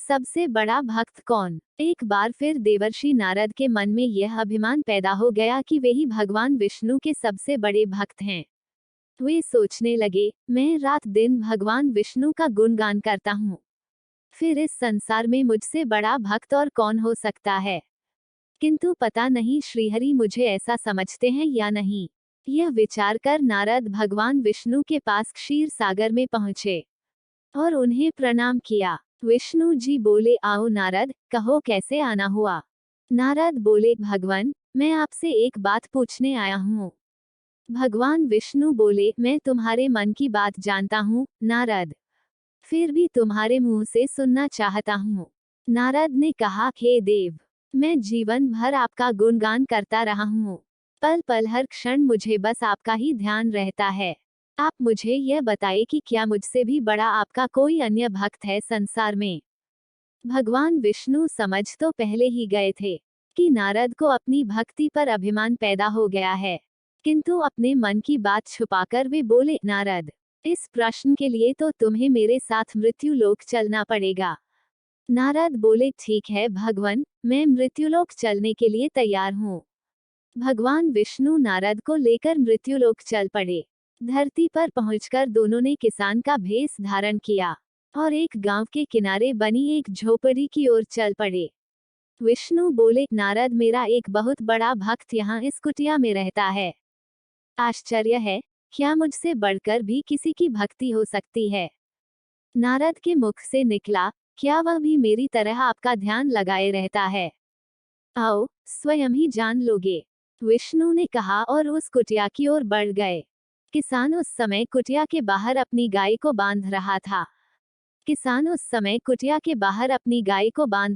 सबसे बड़ा भक्त कौन? एक बार फिर देवर्षि नारद के मन में यह अभिमान पैदा हो गया कि वे ही भगवान विष्णु के सबसे बड़े भक्त हैं। वे सोचने लगे, मैं रात दिन भगवान विष्णु का गुणगान करता हूँ, फिर इस संसार में मुझसे बड़ा भक्त और कौन हो सकता है। किंतु पता नहीं श्रीहरि मुझे ऐसा समझते हैं या नहीं। यह विचार कर नारद भगवान विष्णु के पास क्षीर सागर में पहुँचे और उन्हें प्रणाम किया। विष्णु जी बोले, आओ नारद, कहो कैसे आना हुआ। नारद बोले, भगवान, मैं आपसे एक बात पूछने आया हूँ। भगवान विष्णु बोले, मैं तुम्हारे मन की बात जानता हूँ नारद, फिर भी तुम्हारे मुंह से सुनना चाहता हूँ। नारद ने कहा, हे देव, मैं जीवन भर आपका गुणगान करता रहा हूँ, पल पल हर क्षण मुझे बस आपका ही ध्यान रहता है। आप मुझे यह बताइए कि क्या मुझसे भी बड़ा आपका कोई अन्य भक्त है संसार में। भगवान विष्णु समझ तो पहले ही गए थे कि नारद को अपनी भक्ति पर अभिमान पैदा हो गया है, किंतु अपने मन की बात छुपाकर वे बोले, नारद, इस प्रश्न के लिए तो तुम्हें मेरे साथ मृत्युलोक चलना पड़ेगा। नारद बोले, ठीक है भगवान, मैं मृत्युलोक चलने के लिए तैयार हूँ। भगवान विष्णु नारद को लेकर मृत्युलोक चल पड़े। धरती पर पहुंचकर दोनों ने किसान का भेष धारण किया और एक गांव के किनारे बनी एक झोपड़ी की ओर चल पड़े। विष्णु बोले, नारद, मेरा एक बहुत बड़ा भक्त यहाँ इस कुटिया में रहता है। आश्चर्य है, क्या मुझसे बढ़कर भी किसी की भक्ति हो सकती है। नारद के मुख से निकला, क्या वह भी मेरी तरह आपका ध्यान लगाए रहता है। आओ, स्वयं ही जान लोगे। विष्णु ने कहा और उस कुटिया की ओर बढ़ गए। किसान उस समय कुटिया के बाहर अपनी गाय को बांध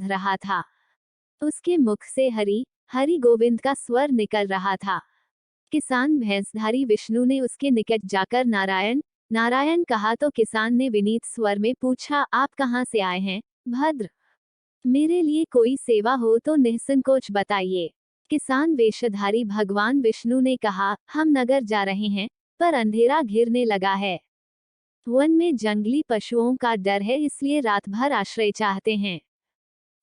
रहा था। उसके मुख से हरि हरि गोविंद का स्वर निकल रहा था। किसान भैंसधारी विष्णु ने उसके निकट जाकर नारायण नारायण कहा तो किसान ने विनीत स्वर में पूछा, आप कहाँ से आए हैं भद्र? मेरे लिए कोई सेवा हो तो निसंकोच बताइए। किसान वेशधारी भगवान विष्णु ने कहा, हम नगर जा रहे हैं, पर अंधेरा घिरने लगा है। वन में जंगली पशुओं का डर है, इसलिए रात भर आश्रय चाहते हैं।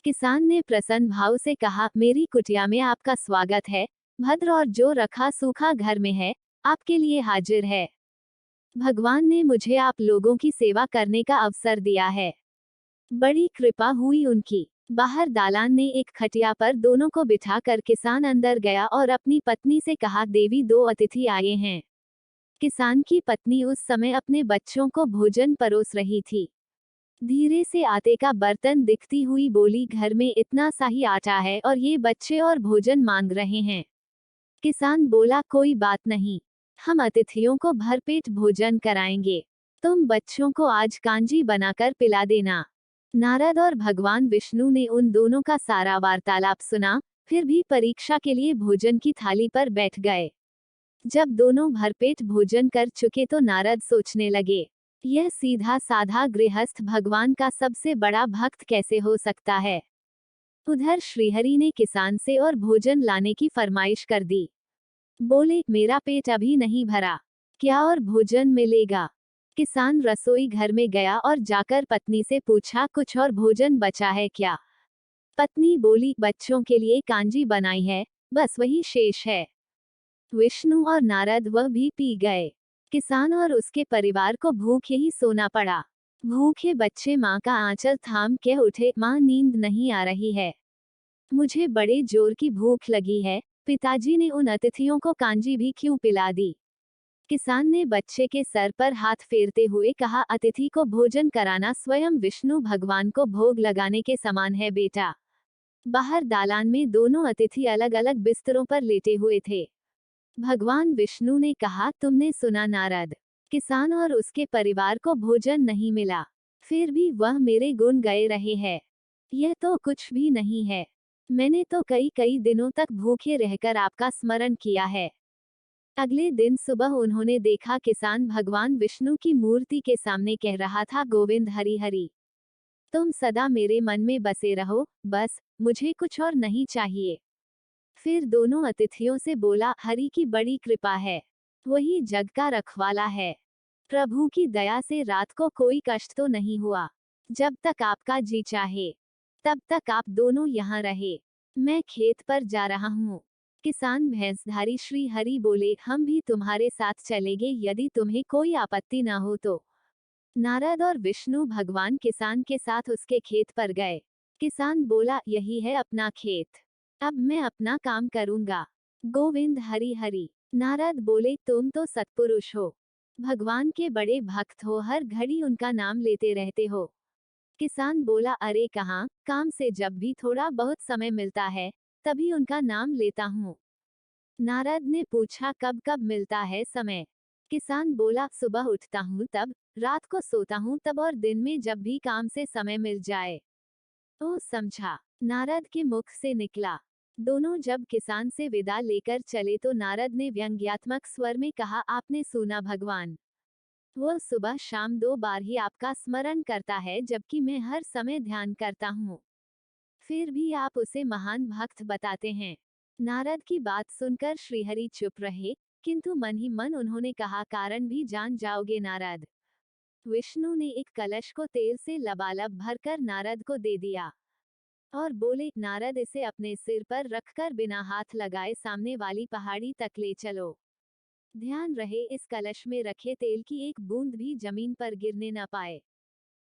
किसान ने प्रसन्न भाव से कहा, मेरी कुटिया में आपका स्वागत है भद्र, और जो रखा सूखा घर में है आपके लिए हाजिर है। भगवान ने मुझे आप लोगों की सेवा करने का अवसर दिया है, बड़ी कृपा हुई उनकी। बाहर दालान ने एक खटिया पर दोनों को बिठाकर किसान अंदर गया और अपनी पत्नी से कहा, देवी, दो अतिथि आए हैं। किसान की पत्नी उस समय अपने बच्चों को भोजन परोस रही थी। धीरे से आटे का बर्तन दिखती हुई बोली, घर में इतना सा ही आटा है और ये बच्चे और भोजन मांग रहे हैं। किसान बोला, कोई बात नहीं, हम अतिथियों को भरपेट भोजन कराएंगे, तुम बच्चों को आज कांजी बनाकर पिला देना। नारद और भगवान विष्णु ने उन दोनों का सारा वार्तालाप सुना, फिर भी परीक्षा के लिए भोजन की थाली पर बैठ गए। जब दोनों भरपेट भोजन कर चुके तो नारद सोचने लगे, यह सीधा साधा गृहस्थ भगवान का सबसे बड़ा भक्त कैसे हो सकता है। उधर श्रीहरि ने किसान से और भोजन लाने की फरमाइश कर दी। बोले, मेरा पेट अभी नहीं भरा, क्या और भोजन मिलेगा? किसान रसोई घर में गया और जाकर पत्नी से पूछा, कुछ और भोजन बचा है क्या? पत्नी बोली, बच्चों के लिए कांजी बनाई है, बस वही शेष है। विष्णु और नारद वह भी पी गए। किसान और उसके परिवार को भूखे ही सोना पड़ा। भूखे बच्चे माँ का आंचल थाम के उठे, माँ, नींद नहीं आ रही है, मुझे बड़े जोर की भूख लगी है, पिताजी ने उन अतिथियों को कांजी भी क्यों पिला दी? किसान ने बच्चे के सर पर हाथ फेरते हुए कहा, अतिथि को भोजन कराना स्वयं विष्णु भगवान को भोग लगाने के समान है बेटा। बाहर दालान में दोनों अतिथि अलग अलग बिस्तरों पर लेटे हुए थे। भगवान विष्णु ने कहा, तुमने सुना नारद, किसान और उसके परिवार को भोजन नहीं मिला, फिर भी वह मेरे गुण गाए रहे हैं। यह तो कुछ भी नहीं है, मैंने तो कई कई दिनों तक भूखे रहकर आपका स्मरण किया है। अगले दिन सुबह उन्होंने देखा किसान भगवान विष्णु की मूर्ति के सामने कह रहा था, गोविंद हरि हरि, तुम सदा मेरे मन में बसे रहो, बस मुझे कुछ और नहीं चाहिए। फिर दोनों अतिथियों से बोला, हरि की बड़ी कृपा है, वही जग का रखवाला है, प्रभु की दया से रात को कोई कष्ट तो नहीं हुआ। जब तक आपका जी चाहे तब तक आप दोनों यहाँ रहे। मैं खेत पर जा रहा हूँ। किसान भैंसधारी श्री हरि बोले, हम भी तुम्हारे साथ चलेंगे यदि तुम्हें कोई आपत्ति ना हो तो। नारद और विष्णु भगवान किसान के साथ उसके खेत पर गए। किसान बोला, यही है अपना खेत, अब मैं अपना काम करूंगा। गोविंद हरि हरि। नारद बोले, तुम तो सत्पुरुष हो, भगवान के बड़े भक्त हो, हर घड़ी उनका नाम लेते रहते हो। किसान बोला, अरे कहाँ, काम से जब भी थोड़ा बहुत समय मिलता है तभी उनका नाम लेता हूँ। नारद ने पूछा, कब कब मिलता है समय? किसान बोला, सुबह उठता हूँ तब, रात को सोता हूँ तब, और दिन में जब भी काम से समय मिल जाए। ओ समझा, नारद के मुख से निकला। दोनों जब किसान से विदा लेकर चले तो नारद ने व्यंग्यात्मक स्वर में कहा, आपने सुना भगवान, वह सुबह शाम 2 बार ही आपका स्मरण करता है जबकि मैं हर समय ध्यान करता हूँ, फिर भी आप उसे महान भक्त बताते हैं। नारद की बात सुनकर श्रीहरि चुप रहे, किंतु मन ही मन उन्होंने कहा, कारण भी जान जाओगे नारद। विष्णु ने एक कलश को तेल से लबालब भरकर नारद को दे दिया और बोले, नारद इसे अपने सिर पर रखकर बिना हाथ लगाए सामने वाली पहाड़ी तक ले चलो। ध्यान रहे इस कलश में रखे तेल की एक बूंद भी जमीन पर गिरने न पाए।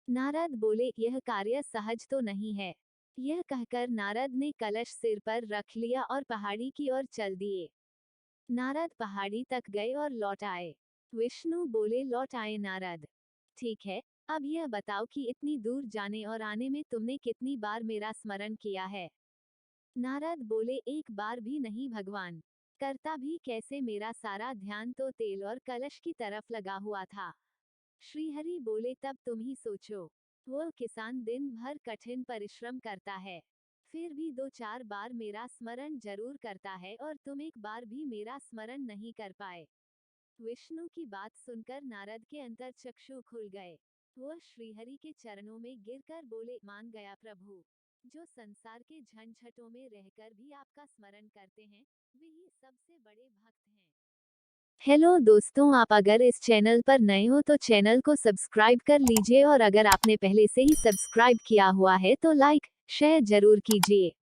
नारद बोले, यह कार्य सहज तो नहीं है। यह कहकर नारद ने कलश सिर पर रख लिया और पहाड़ी की ओर चल दिए। नारद पहाड़ी तक गए और लौट आए। विष्णु बोले, लौट आए नारद, ठीक है, अब यह बताओ कि इतनी दूर जाने और आने में तुमने कितनी बार मेरा स्मरण किया है? नारद बोले, एक बार भी नहीं भगवान, करता भी कैसे, मेरा सारा ध्यान तो तेल और कलश की तरफ लगा हुआ था। श्रीहरि बोले, तब तुम ही सोचो, वह किसान दिन भर कठिन परिश्रम करता है, फिर भी 2-4 बार मेरा स्मरण जरूर करता है और तुम एक बार भी मेरा स्मरण नहीं कर पाए। विष्णु की बात सुनकर नारद के अंतर चक्षु खुल गए। वह श्रीहरि के चरणों में गिरकर बोले, मान गया प्रभु, जो संसार के झंझटों में रहकर भी आपका स्मरण करते हैं, वे ही सबसे बड़े भक्त हैं। हेलो दोस्तों, आप अगर इस चैनल पर नए हो तो चैनल को सब्सक्राइब कर लीजिए और अगर आपने पहले से ही सब्सक्राइब किया हुआ है तो लाइक शेयर जरूर कीजिए।